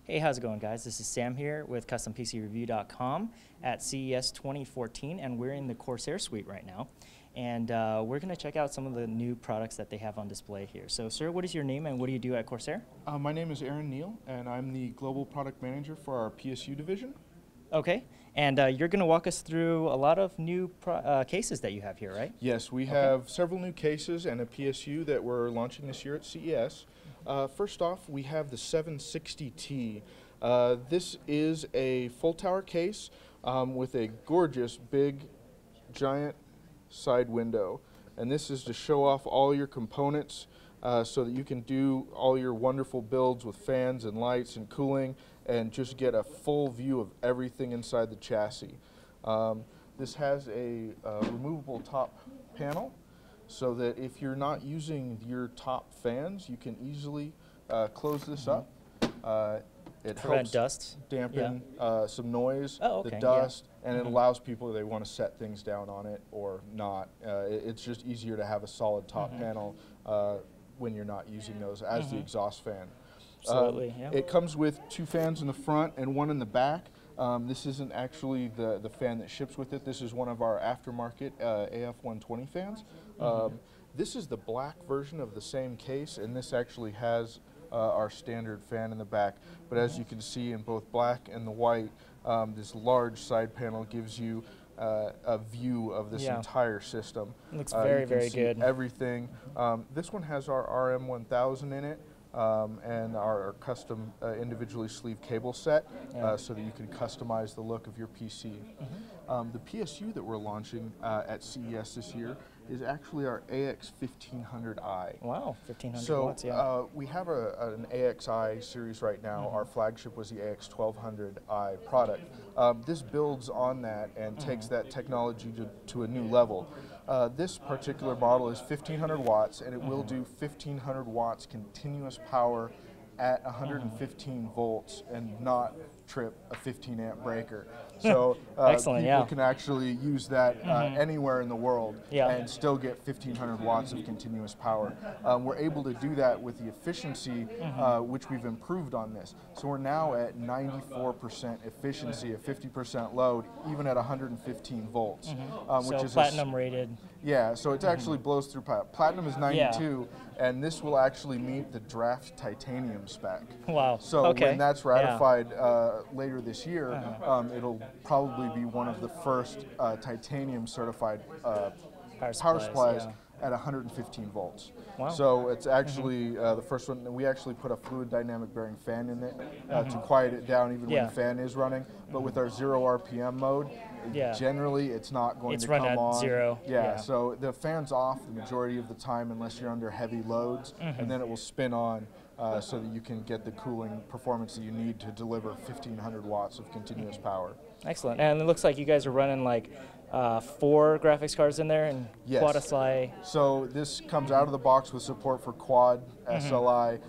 Hey, how's it going, guys? This is Sam here with CustomPCReview.com at CES 2014, and we're in the Corsair suite right now. And we're going to check out some of the new products that they have on display here. So, sir, what is your name and what do you do at Corsair? My name is Aaron Neal, and I'm the Global Product Manager for our PSU division. Okay, and you're going to walk us through a lot of new cases that you have here, right? Yes, we have several new cases and a PSU that we're launching this year at CES. First off, we have the 760T. This is a full tower case with a gorgeous, big, giant side window. And this is to show off all your components so that you can do all your wonderful builds with fans and lights and cooling and just get a full view of everything inside the chassis. This has a removable top panel, so that if you're not using your top fans, you can easily close this up. It helps dust. dampen some noise, the dust, and it allows people, if they want to set things down on it or not. It's just easier to have a solid top panel when you're not using those as the exhaust fan. Absolutely, It comes with 2 fans in the front and 1 in the back. This isn't actually the fan that ships with it. This is one of our aftermarket AF120 fans. This is the black version of the same case, and this actually has our standard fan in the back. But as you can see in both black and the white, this large side panel gives you a view of this entire system. It looks very, very good. Everything. This one has our RM1000 in it. And our custom individually sleeved cable set so that you can customize the look of your PC. The PSU that we're launching at CES this year is actually our AX1500i. Wow, 1500 so, watts, yeah. We have an AXI series right now. Our flagship was the AX1200i product. This builds on that and takes that technology to a new level. This particular model is 1500 watts, and it will do 1500 watts continuous power at 115 volts and not trip a 15 amp breaker. So people can actually use that anywhere in the world and still get 1500 watts of continuous power. We're able to do that with the efficiency which we've improved on this. So we're now at 94% efficiency, a 50% load, even at 115 volts. Which is platinum rated. Yeah, so it actually blows through platinum is 92, and this will actually meet the draft titanium spec. Wow. So when that's ratified later this year, it'll probably be one of the first titanium certified power supplies at 115 volts. Wow. So it's actually the first one. We actually put a fluid dynamic bearing fan in it to quiet it down even when the fan is running. But with our 0 RPM mode, generally it's not going to come on. It's run at 0. So the fan's off the majority of the time unless you're under heavy loads, and then it will spin on so that you can get the cooling performance that you need to deliver 1500 watts of continuous power. Excellent. And it looks like you guys are running like 4 graphics cards in there and quad SLI. So this comes out of the box with support for quad SLI.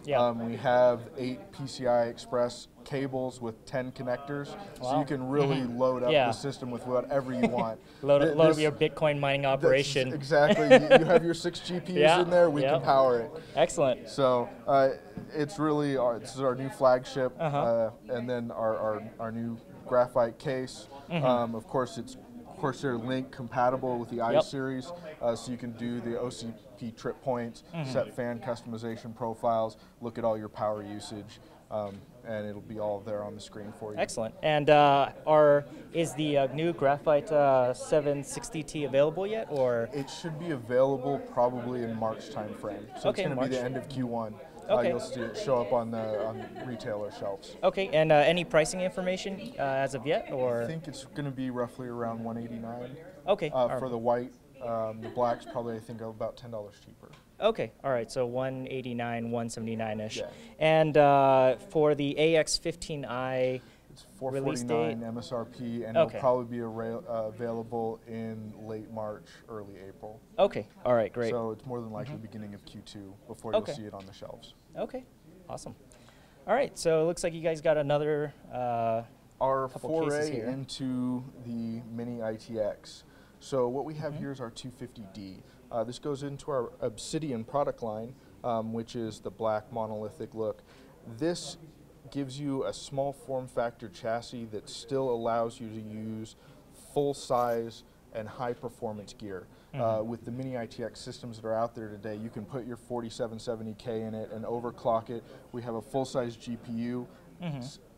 We have 8 PCI Express cables with 10 connectors, so you can really load up the system with whatever you want. load up your Bitcoin mining operation. Exactly. You have your 6 GPUs in there, we can power it. Excellent. So it's really this is our new flagship, and then our new Graphite case. Of course, it's Corsair Link compatible with the I series, so you can do the OCP trip points, set fan customization profiles, look at all your power usage, and it'll be all there on the screen for you. Excellent. And is the new Graphite 760T available yet, or? It should be available probably in March timeframe. So it's going to be the end of Q1. You'll see it show up on retailer shelves. Okay, and any pricing information as of yet, or? I think it's going to be roughly around $189. Okay. For the white, the black's probably I think about $10 cheaper. Okay, all right, so $189, $179-ish. And for the AX15i, it's $449 MSRP, and it'll probably be available in late March, early April. Okay, all right, great. So it's more than likely beginning of Q2 before you'll see it on the shelves. Okay, awesome. All right, so it looks like you guys got another our foray into the Mini ITX. So what we have here is our 250D. This goes into our Obsidian product line, which is the black monolithic look. This gives you a small form factor chassis that still allows you to use full size and high performance gear. With the mini ITX systems that are out there today, you can put your 4770K in it and overclock it. We have a full size GPU,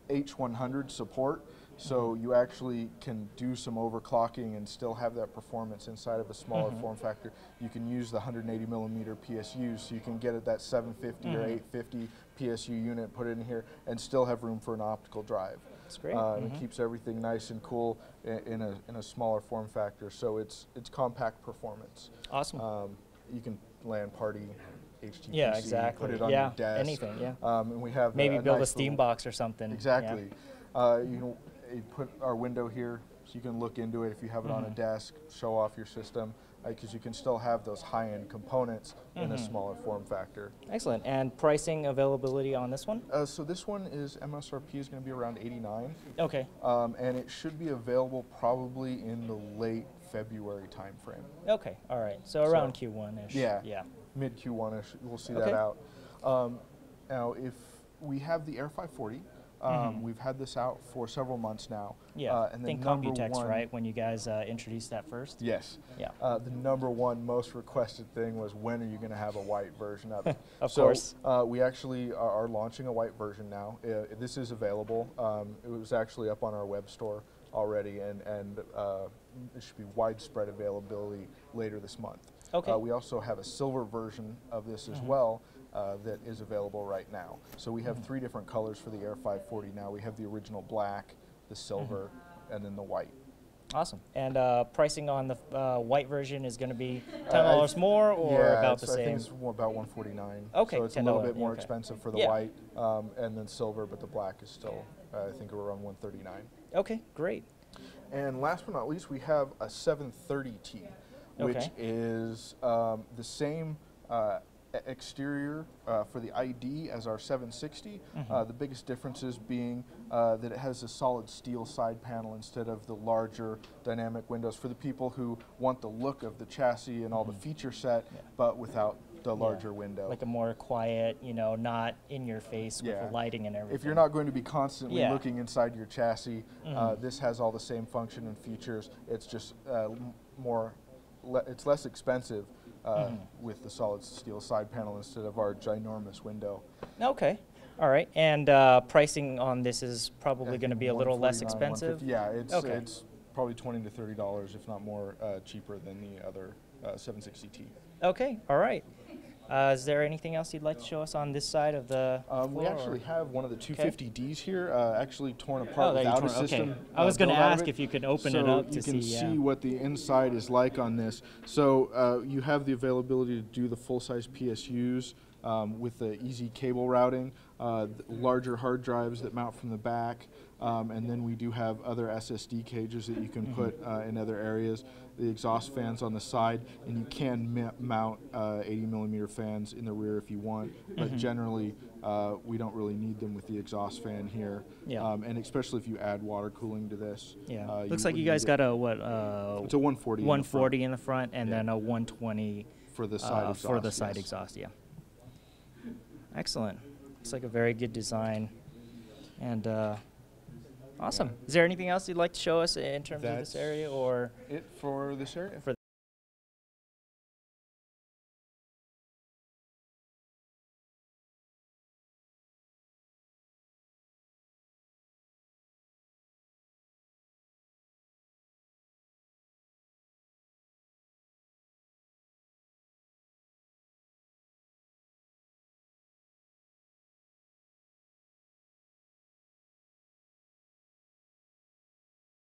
H100 support, so you actually can do some overclocking and still have that performance inside of a smaller form factor. You can use the 180 millimeter PSUs, so you can get at that 750 or 850 PSU unit, put it in here, and still have room for an optical drive. That's great. It keeps everything nice and cool in a smaller form factor, so it's compact performance. Awesome. You can LAN party, HTPC, Yeah, exactly. put it on your desk. Anything, yeah. And we have maybe build nice a Steam box or something. Exactly. You put our window here, so you can look into it if you have it on a desk, show off your system, because you can still have those high-end components in a smaller form factor. Excellent. And pricing availability on this one? So this one is MSRP is going to be around $89. Okay. And it should be available probably in the late February timeframe. Okay. All right. So around Q1-ish. Yeah. Yeah. Mid Q1-ish, we'll see that out. Now, if we have the Air 540, we've had this out for several months now. Yeah, and I think Computex, right, when you guys introduced that first? Yes. Yeah. The #1 most requested thing was, when are you going to have a white version of it? Of course. We actually are launching a white version now. This is available. It was actually up on our web store already, and it should be widespread availability later this month. Okay. We also have a silver version of this as well. That is available right now. So we have 3 different colors for the Air 540 now. We have the original black, the silver, and then the white. Awesome. And pricing on the white version is going to be $10 more, or about the same? I think it's about $149. Okay, so it's a little bit $10, more expensive for the white, and then silver, but the black is still, I think, around $139. Okay, great. And last but not least, we have a 730T, which is the same exterior for the ID as our 760. The biggest differences being that it has a solid steel side panel instead of the larger dynamic windows for the people who want the look of the chassis and all the feature set, but without the larger window. Like a more quiet, not in your face with the lighting and everything. If you're not going to be constantly looking inside your chassis, this has all the same function and features. It's just it's less expensive with the solid steel side panel instead of our ginormous window. Okay. All right. And pricing on this is probably going to be a little less expensive? Yeah, it's probably $20 to $30, if not more, cheaper than the other 760T. Okay. All right. Is there anything else you'd like to show us on this side of the floor? We actually have one of the 250Ds here, actually torn apart that without a system. Okay. I was going to ask if you could open it up to see. So you can see what the inside is like on this. So you have the availability to do the full-size PSUs with the easy cable routing, larger hard drives that mount from the back, and then we do have other SSD cages that you can put in other areas, the exhaust fans on the side, and you can mount 80 millimeter fans in the rear if you want, but generally we don't really need them with the exhaust fan here, and especially if you add water cooling to this. Yeah, looks like you guys got a it's a 140 140 in the front, and then a 120 for the side exhaust. For the side exhaust, Excellent. Looks like a very good design. And awesome. Is there anything else you'd like to show us in terms of this area, or it for this area? For